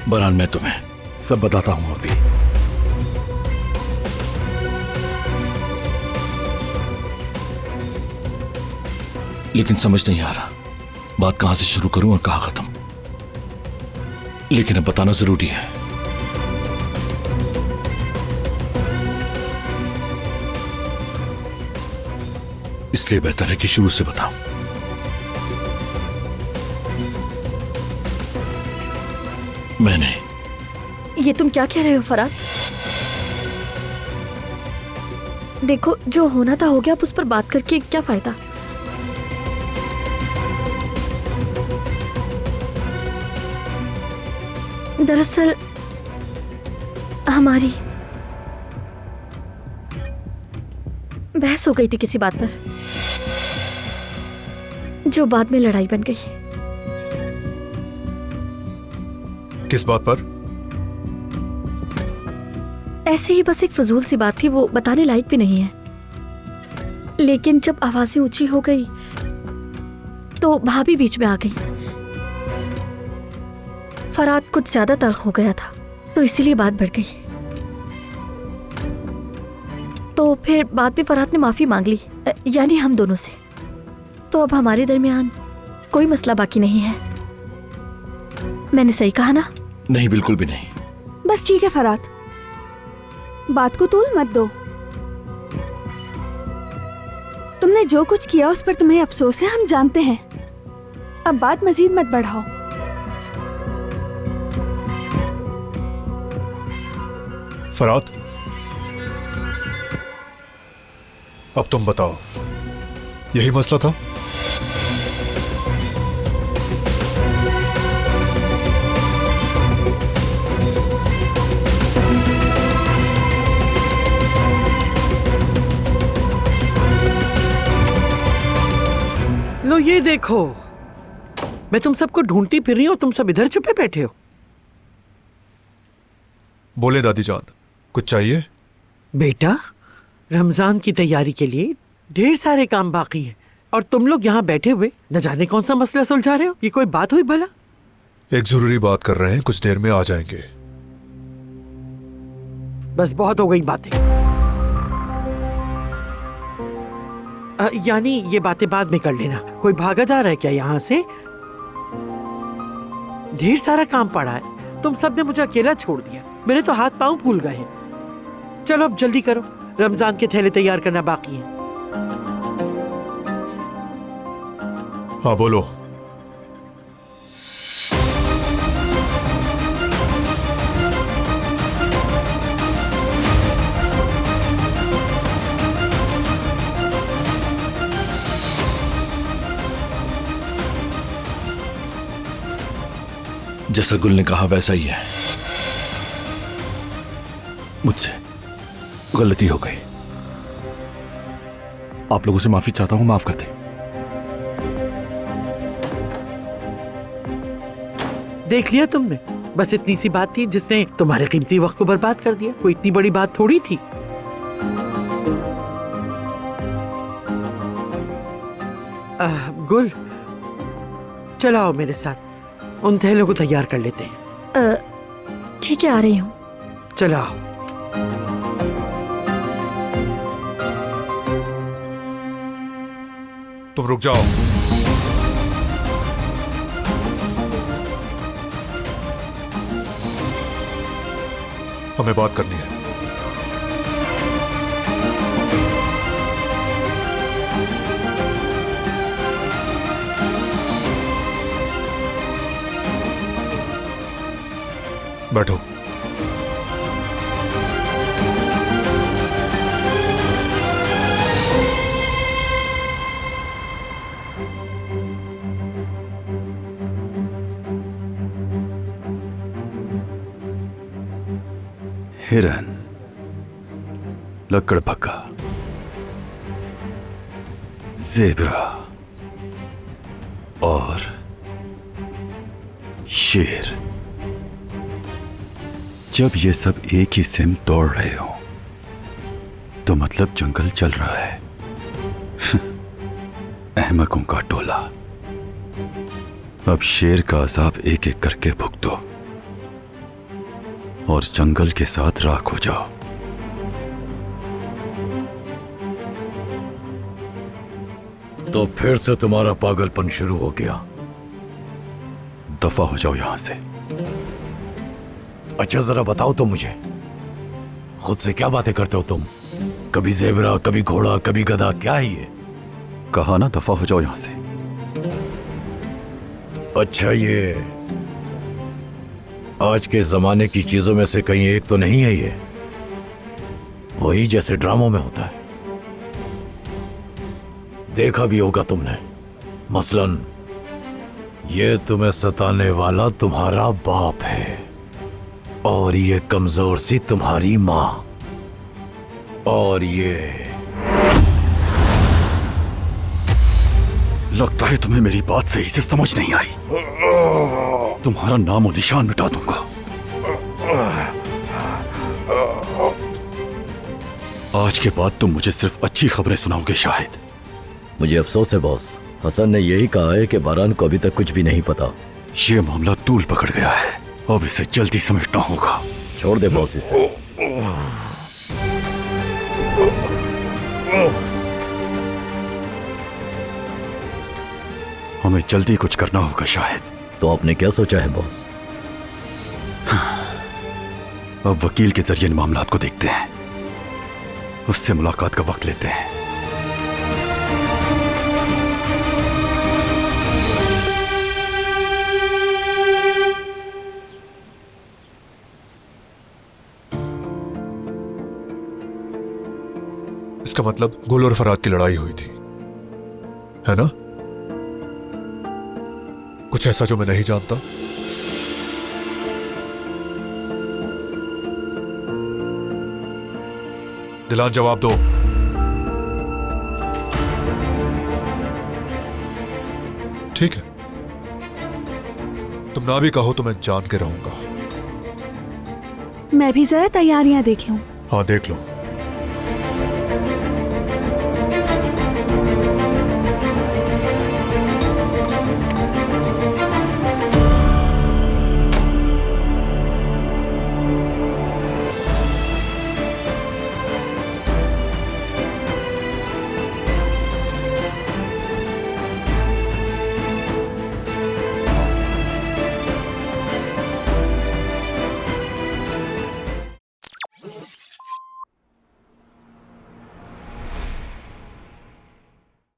बरहान, मैं तुम्हें सब बताता हूं अभी। लेकिन समझ नहीं आ रहा बात कहां से शुरू करूं और कहां खत्म। लेकिन अब बताना जरूरी है। इसलिए बेहतर है कि शुरू से बताऊं। मैंने ये तुम क्या कह रहे हो फराद? देखो, जो होना था हो गया, अब उस पर बात करके क्या फायदा। दरअसल हमारी बहस हो गई थी किसी बात पर, जो बाद में लड़ाई बन गई। किस बात पर? ऐसे ही बस एक फजूल सी बात थी, वो बताने लायक भी नहीं है। लेकिन जब आवाजें ऊंची हो गई तो भाभी बीच में आ गई। फराद कुछ ज्यादा तल्ख हो गया था तो इसीलिए बात बढ़ गई। तो फिर बाद में फराद ने माफी मांग ली, यानी हम दोनों से। तो अब हमारे दरमियान कोई मसला बाकी नहीं है। मैंने सही कहा ना? नहीं, बिल्कुल भी नहीं। बस ठीक है फराद, बात को तूल मत दो। तुमने जो कुछ किया उस पर तुम्हें अफसोस है, हम जानते हैं। अब बात मजीद मत बढ़ाओ। फराद, अब तुम बताओ, यही मसला था? लो ये देखो, मैं तुम सबको ढूंढती फिर रही हूँ और तुम सब इधर चुपे बैठे हो। बोले दादी जान, कुछ चाहिए? बेटा, रमजान की तैयारी के लिए ढेर सारे काम बाकी हैं और तुम लोग यहाँ बैठे हुए न जाने कौन सा मसला सुलझा रहे हो। ये कोई बात हुई भला? एक जरूरी बात कर रहे हैं, कुछ देर में आ जाएंगे। बस बहुत हो गई बातें। यानी ये बातें बाद में कर लेना। कोई भागा जा रहा है क्या यहाँ से? ढेर सारा काम पड़ा है, तुम सब ने मुझे अकेला छोड़ दिया। मेरे तो हाथ पांव फूल गए हैं। चलो अब जल्दी करो, रमजान के थैले तैयार करना बाकी है। हाँ बोलो। जैसा गुल ने कहा वैसा ही है। मुझसे गलती हो गई, आप लोगों से माफी चाहता हूं, माफ कर दें। देख लिया तुमने, बस इतनी सी बात थी जिसने तुम्हारे कीमती वक्त को बर्बाद कर दिया। कोई इतनी बड़ी बात थोड़ी थी। गुल, चलो आओ मेरे साथ, उन थैलों को तैयार कर लेते हैं। ठीक है, आ रही हूँ। चलो आओ। तुम रुक जाओ। हमें बात करनी है। बैठो। हिरन, लकड़बग्गा, ज़ेब्रा और शेर, जब ये सब एक ही सिम दौड़ रहे हो तो मतलब जंगल चल रहा है। अहमकों का टोला। अब शेर का अजाब एक एक करके भुगतो, और जंगल के साथ राख हो जाओ। तो फिर से तुम्हारा पागलपन शुरू हो गया। दफा हो जाओ यहां से। अच्छा जरा बताओ तो मुझे, खुद से क्या बातें करते हो तुम? कभी जेबरा, कभी घोड़ा, कभी गधा, क्या है ये? कहा ना दफा हो जाओ यहां से। अच्छा ये आज के जमाने की चीजों में से कहीं एक तो नहीं है ये? वही जैसे ड्रामों में होता है, देखा भी होगा तुमने। मसलन ये तुम्हें सताने वाला तुम्हारा बाप है और ये कमजोर सी तुम्हारी मां, और ये लगता है तुम्हें मेरी बात सही से समझ नहीं आई। तुम्हारा नाम और निशान मिटा दूंगा। आज के बाद तुम मुझे सिर्फ अच्छी खबरें सुनाओगे शायद। मुझे अफसोस है बॉस, हसन ने यही कहा है कि बारान को अभी तक कुछ भी नहीं पता। ये मामला तूल पकड़ गया है, अब इसे जल्दी समेटना होगा। छोड़ दे बॉस इसे। हमें जल्दी कुछ करना होगा शायद। तो आपने क्या सोचा है बॉस? अब वकील के जरिए इन मामलात को देखते हैं, उससे मुलाकात का वक्त लेते हैं। इसका मतलब गुल और फराद की लड़ाई हुई थी, है ना? कुछ ऐसा जो मैं नहीं जानता? दिलान जवाब दो। ठीक है, तुम ना भी कहो तो मैं जान के रहूंगा। मैं भी जरा तैयारियां देख लूं। हाँ देख लो।